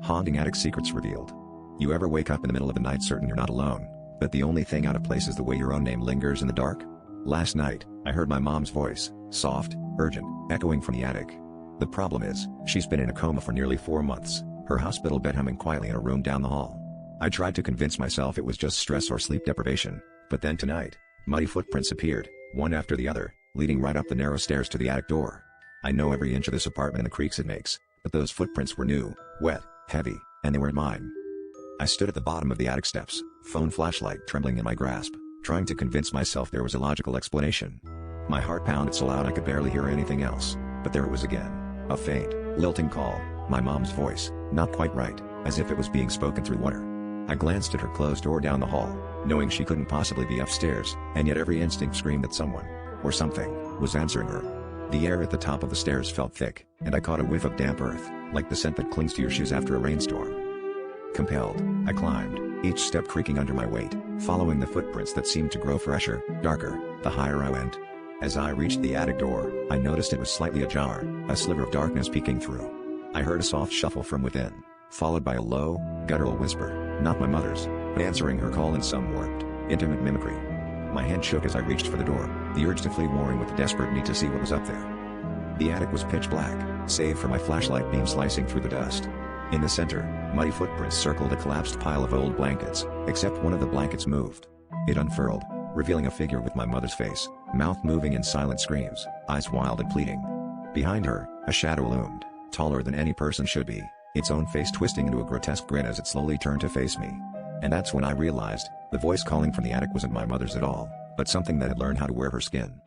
Haunting attic secrets revealed. You ever wake up in the middle of the night certain you're not alone, but the only thing out of place is the way your own name lingers in the dark? Last night, I heard my mom's voice, soft, urgent, echoing from the attic. The problem is, she's been in a coma for nearly 4 months, her hospital bed humming quietly in a room down the hall. I tried to convince myself it was just stress or sleep deprivation, but then tonight, muddy footprints appeared, one after the other, leading right up the narrow stairs to the attic door. I know every inch of this apartment and the creaks it makes, but those footprints were new, wet, heavy, and they weren't mine. I stood at the bottom of the attic steps, phone flashlight trembling in my grasp, trying to convince myself there was a logical explanation. My heart pounded so loud I could barely hear anything else, but there it was again. A faint, lilting call, my mom's voice, not quite right, as if it was being spoken through water. I glanced at her closed door down the hall, knowing she couldn't possibly be upstairs, and yet every instinct screamed that someone, or something, was answering her. The air at the top of the stairs felt thick, and I caught a whiff of damp earth, like the scent that clings to your shoes after a rainstorm. Compelled, I climbed, each step creaking under my weight, following the footprints that seemed to grow fresher, darker, the higher I went. As I reached the attic door, I noticed it was slightly ajar, a sliver of darkness peeking through. I heard a soft shuffle from within, followed by a low, guttural whisper, not my mother's, but answering her call in some warped, intimate mimicry. My hand shook as I reached for the door, the urge to flee warring with the desperate need to see what was up there. The attic was pitch black, save for my flashlight beam slicing through the dust. In the center, muddy footprints circled a collapsed pile of old blankets, except one of the blankets moved. It unfurled, revealing a figure with my mother's face, mouth moving in silent screams, eyes wild and pleading. Behind her, a shadow loomed, taller than any person should be, its own face twisting into a grotesque grin as it slowly turned to face me. And that's when I realized, the voice calling from the attic wasn't my mother's at all, but something that had learned how to wear her skin.